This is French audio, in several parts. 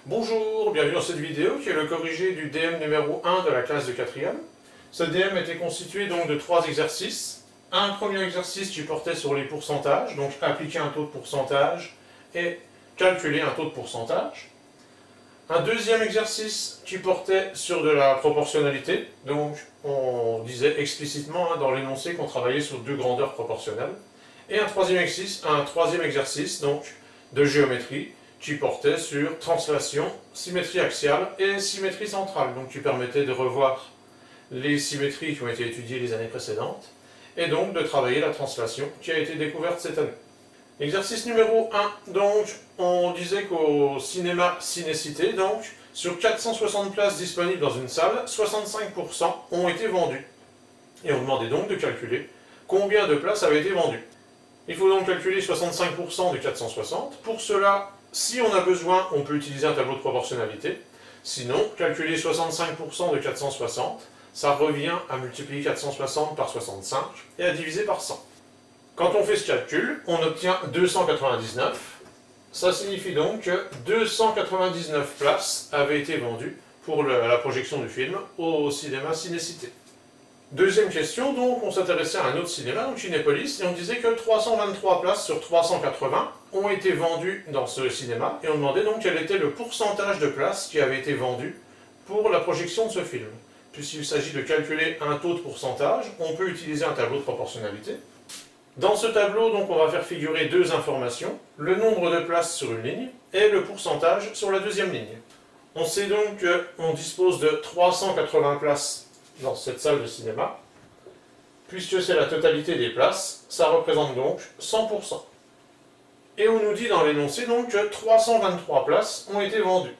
Bonjour, bienvenue dans cette vidéo qui est le corrigé du DM numéro 1 de la classe de 4e. Ce DM était constitué donc de 3 exercices. Un premier exercice qui portait sur les pourcentages, donc appliquer un taux de pourcentage et calculer un taux de pourcentage. Un deuxième exercice qui portait sur de la proportionnalité, donc on disait explicitement dans l'énoncé qu'on travaillait sur deux grandeurs proportionnelles. Et un troisième exercice donc, de géométrie, qui portait sur translation, symétrie axiale et symétrie centrale, donc qui permettait de revoir les symétries qui ont été étudiées les années précédentes, et donc de travailler la translation qui a été découverte cette année. Exercice numéro 1, donc on disait qu'au cinéma Cinécité, donc sur 460 places disponibles dans une salle, 65% ont été vendues. Et on demandait donc de calculer combien de places avaient été vendues. Il faut donc calculer 65% de 460. Pour cela, si on a besoin, on peut utiliser un tableau de proportionnalité. Sinon, calculer 65% de 460, ça revient à multiplier 460 par 65 et à diviser par 100. Quand on fait ce calcul, on obtient 299. Ça signifie donc que 299 places avaient été vendues pour la projection du film au cinéma Cinécité. Deuxième question, donc on s'intéressait à un autre cinéma, donc Cinépolis, et on disait que 323 places sur 380 ont été vendues dans ce cinéma, et on demandait donc quel était le pourcentage de places qui avaient été vendues pour la projection de ce film. Puisqu'il s'agit de calculer un taux de pourcentage, on peut utiliser un tableau de proportionnalité. Dans ce tableau, donc, on va faire figurer deux informations, le nombre de places sur une ligne et le pourcentage sur la deuxième ligne. On sait donc qu'on dispose de 380 places dans cette salle de cinéma. Puisque c'est la totalité des places, ça représente donc 100%. Et on nous dit dans l'énoncé donc que 323 places ont été vendues.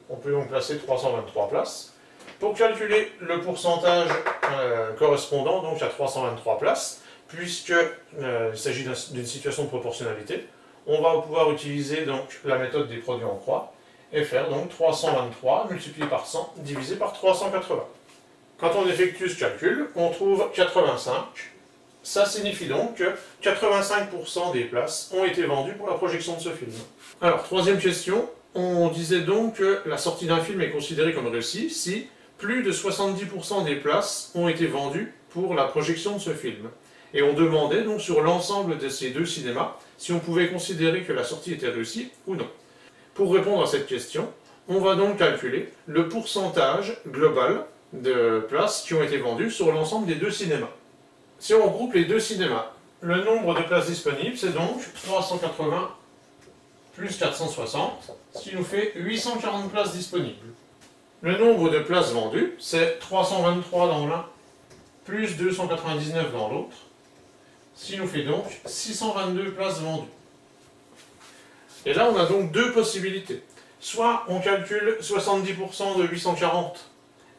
On peut donc placer 323 places. Pour calculer le pourcentage correspondant donc à 323 places, puisqu'il s'agit d'une situation de proportionnalité, on va pouvoir utiliser donc la méthode des produits en croix et faire donc 323 multiplié par 100 divisé par 380. Quand on effectue ce calcul, on trouve 85. Ça signifie donc que 85% des places ont été vendues pour la projection de ce film. Alors, troisième question, on disait donc que la sortie d'un film est considérée comme réussie si plus de 70% des places ont été vendues pour la projection de ce film. Et on demandait donc sur l'ensemble de ces deux cinémas si on pouvait considérer que la sortie était réussie ou non. Pour répondre à cette question, on va donc calculer le pourcentage global de places qui ont été vendues sur l'ensemble des deux cinémas. Si on regroupe les deux cinémas, le nombre de places disponibles, c'est donc 380 plus 460, ce qui nous fait 840 places disponibles. Le nombre de places vendues, c'est 323 dans l'un, plus 299 dans l'autre, ce qui nous fait donc 622 places vendues. Et là, on a donc deux possibilités. Soit on calcule 70% de 840,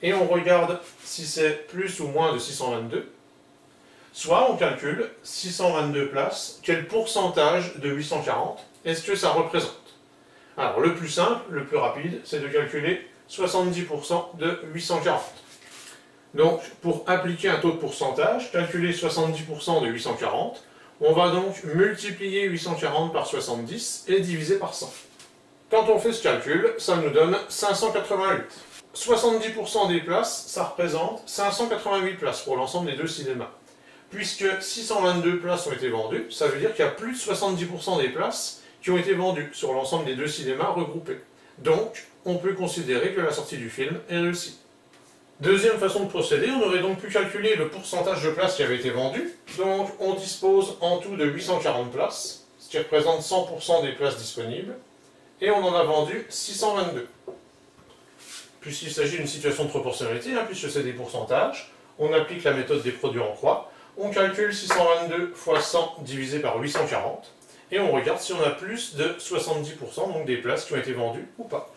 et on regarde si c'est plus ou moins de 622, soit on calcule 622 places, quel pourcentage de 840 est-ce que ça représente. Alors le plus simple, le plus rapide, c'est de calculer 70% de 840. Donc pour appliquer un taux de pourcentage, calculer 70% de 840, on va donc multiplier 840 par 70 et diviser par 100. Quand on fait ce calcul, ça nous donne 588. 70% des places, ça représente 588 places pour l'ensemble des deux cinémas. Puisque 622 places ont été vendues, ça veut dire qu'il y a plus de 70% des places qui ont été vendues sur l'ensemble des deux cinémas regroupés. Donc, on peut considérer que la sortie du film est réussie. Deuxième façon de procéder, on aurait donc pu calculer le pourcentage de places qui avaient été vendues. Donc, on dispose en tout de 840 places, ce qui représente 100% des places disponibles, et on en a vendu 622. Puisqu'il s'agit d'une situation de proportionnalité, puisque c'est des pourcentages, on applique la méthode des produits en croix, on calcule 622 fois 100 divisé par 840, et on regarde si on a plus de 70%, donc des places qui ont été vendues ou pas.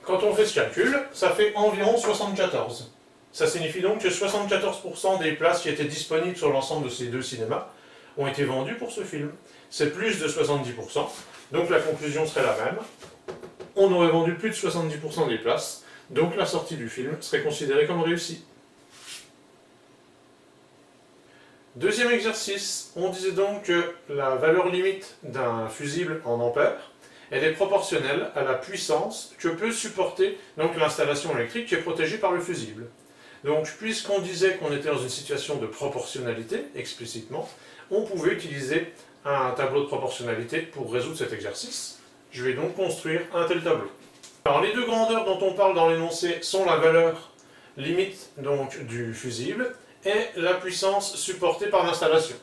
Quand on fait ce calcul, ça fait environ 74. Ça signifie donc que 74% des places qui étaient disponibles sur l'ensemble de ces deux cinémas ont été vendues pour ce film. C'est plus de 70%, donc la conclusion serait la même. On aurait vendu plus de 70% des places, donc la sortie du film serait considérée comme réussie. Deuxième exercice, on disait donc que la valeur limite d'un fusible en ampères elle est proportionnelle à la puissance que peut supporter donc l'installation électrique qui est protégée par le fusible. Donc, puisqu'on disait qu'on était dans une situation de proportionnalité, explicitement, on pouvait utiliser un tableau de proportionnalité pour résoudre cet exercice. Je vais donc construire un tel tableau. Alors, les deux grandeurs dont on parle dans l'énoncé sont la valeur limite donc, du fusible et la puissance supportée par l'installation.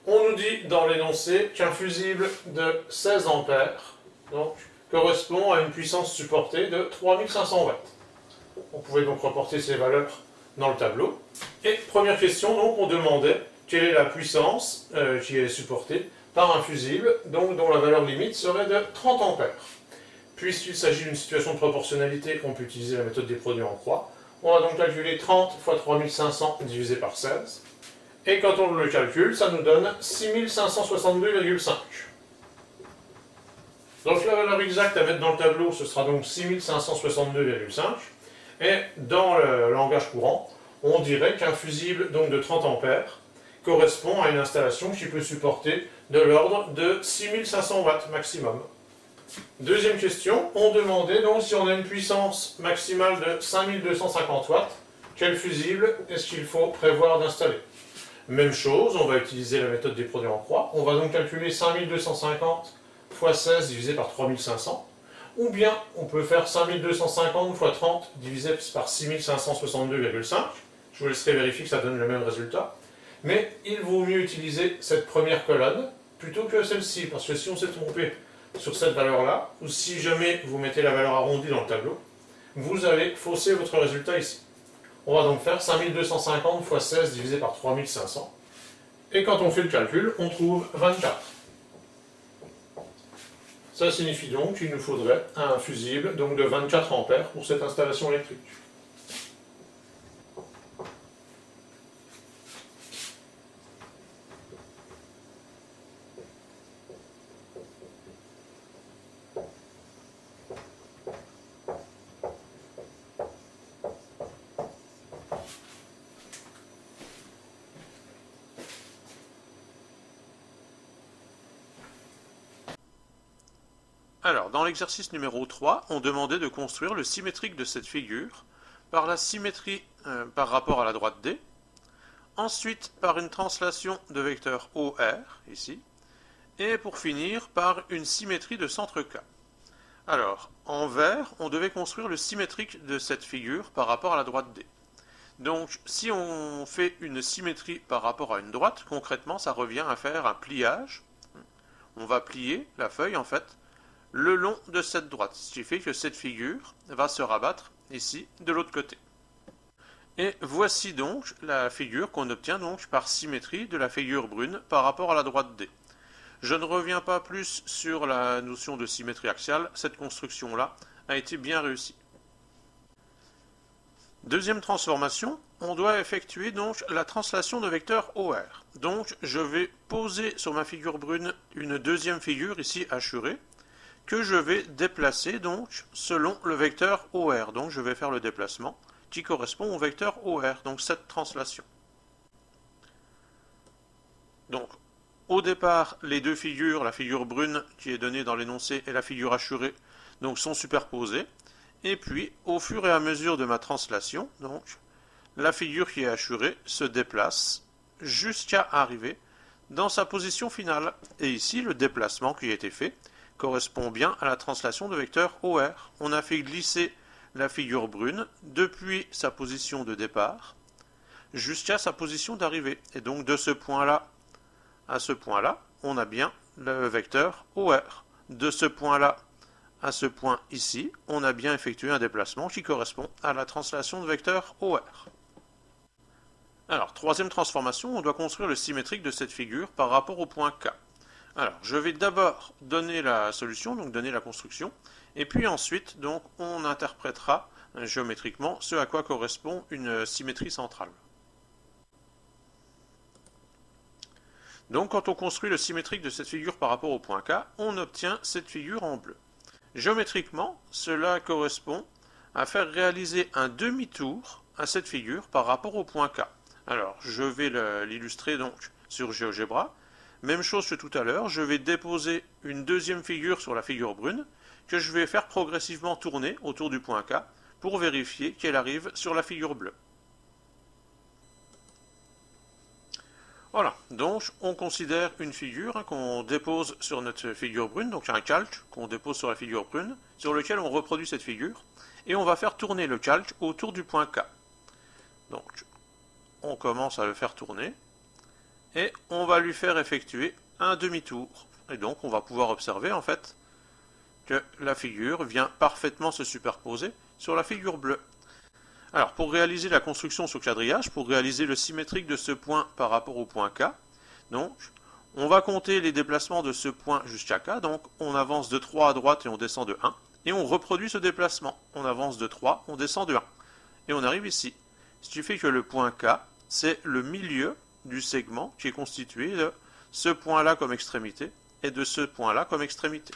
On nous dit dans l'énoncé qu'un fusible de 16 ampères donc, correspond à une puissance supportée de 3500 watts. On pouvait donc reporter ces valeurs dans le tableau. Et première question, donc, on demandait quelle est la puissance qui est supportée par un fusible donc, dont la valeur limite serait de 30 ampères. Puisqu'il s'agit d'une situation de proportionnalité, on peut utiliser la méthode des produits en croix. On va donc calculer 30 fois 3500 divisé par 16. Et quand on le calcule, ça nous donne 6562,5. Donc la valeur exacte à mettre dans le tableau, ce sera donc 6562,5. Et dans le langage courant, on dirait qu'un fusible donc, de 30 ampères correspond à une installation qui peut supporter de l'ordre de 6500 watts maximum. Deuxième question, on demandait donc si on a une puissance maximale de 5250 watts, quel fusible est-ce qu'il faut prévoir d'installer? Même chose, on va utiliser la méthode des produits en croix. On va donc calculer 5250 fois 16 divisé par 3500. Ou bien, on peut faire 5250 fois 30 divisé par 6562,5. Je vous laisserai vérifier que ça donne le même résultat. Mais il vaut mieux utiliser cette première colonne plutôt que celle-ci, parce que si on s'est trompé sur cette valeur-là, ou si jamais vous mettez la valeur arrondie dans le tableau, vous allez fausser votre résultat ici. On va donc faire 5250 fois 16 divisé par 3500. Et quand on fait le calcul, on trouve 24. Ça signifie donc qu'il nous faudrait un fusible donc de 24 ampères pour cette installation électrique. Alors, dans l'exercice numéro 3, on demandait de construire le symétrique de cette figure par la symétrie par rapport à la droite D, ensuite par une translation de vecteur OR, ici, et pour finir par une symétrie de centre K. Alors, en vert, on devait construire le symétrique de cette figure par rapport à la droite D. Donc, si on fait une symétrie par rapport à une droite, concrètement, ça revient à faire un pliage. On va plier la feuille, en fait, le long de cette droite, ce qui fait que cette figure va se rabattre ici de l'autre côté. Et voici donc la figure qu'on obtient donc par symétrie de la figure brune par rapport à la droite D. Je ne reviens pas plus sur la notion de symétrie axiale, cette construction-là a été bien réussie. Deuxième transformation, on doit effectuer donc la translation de vecteur OR. Donc je vais poser sur ma figure brune une deuxième figure ici hachurée, que je vais déplacer donc selon le vecteur OR. Donc je vais faire le déplacement qui correspond au vecteur OR, donc cette translation. Donc au départ, les deux figures, la figure brune qui est donnée dans l'énoncé et la figure hachurée, donc sont superposées. Et puis au fur et à mesure de ma translation, donc la figure qui est hachurée se déplace jusqu'à arriver dans sa position finale. Et ici, le déplacement qui a été fait correspond bien à la translation de vecteur OR. On a fait glisser la figure brune depuis sa position de départ jusqu'à sa position d'arrivée. Et donc de ce point-là à ce point-là, on a bien le vecteur OR. De ce point-là à ce point ici, on a bien effectué un déplacement qui correspond à la translation de vecteur OR. Alors, troisième transformation, on doit construire le symétrique de cette figure par rapport au point K. Alors, je vais d'abord donner la solution, donc donner la construction, et puis ensuite, donc, on interprétera géométriquement ce à quoi correspond une symétrie centrale. Donc, quand on construit le symétrique de cette figure par rapport au point K, on obtient cette figure en bleu. Géométriquement, cela correspond à faire réaliser un demi-tour à cette figure par rapport au point K. Alors, je vais l'illustrer donc sur GeoGebra. Même chose que tout à l'heure, je vais déposer une deuxième figure sur la figure brune, que je vais faire progressivement tourner autour du point K pour vérifier qu'elle arrive sur la figure bleue. Voilà, donc on considère une figure qu'on dépose sur notre figure brune, donc un calque qu'on dépose sur la figure brune, sur lequel on reproduit cette figure, et on va faire tourner le calque autour du point K. Donc, on commence à le faire tourner, et on va lui faire effectuer un demi-tour. Et donc, on va pouvoir observer, en fait, que la figure vient parfaitement se superposer sur la figure bleue. Alors, pour réaliser la construction sous quadrillage, pour réaliser le symétrique de ce point par rapport au point K, donc, on va compter les déplacements de ce point jusqu'à K, donc on avance de 3 à droite et on descend de 1, et on reproduit ce déplacement. On avance de 3, on descend de 1, et on arrive ici. Ce qui fait que le point K, c'est le milieu du segment qui est constitué de ce point-là comme extrémité, et de ce point-là comme extrémité.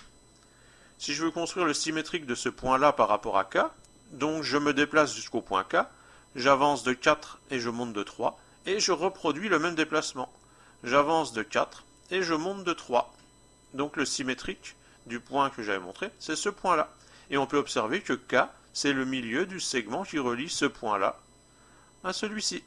Si je veux construire le symétrique de ce point-là par rapport à K, donc je me déplace jusqu'au point K, j'avance de 4 et je monte de 3, et je reproduis le même déplacement. J'avance de 4 et je monte de 3. Donc le symétrique du point que j'avais montré, c'est ce point-là. Et on peut observer que K, c'est le milieu du segment qui relie ce point-là à celui-ci.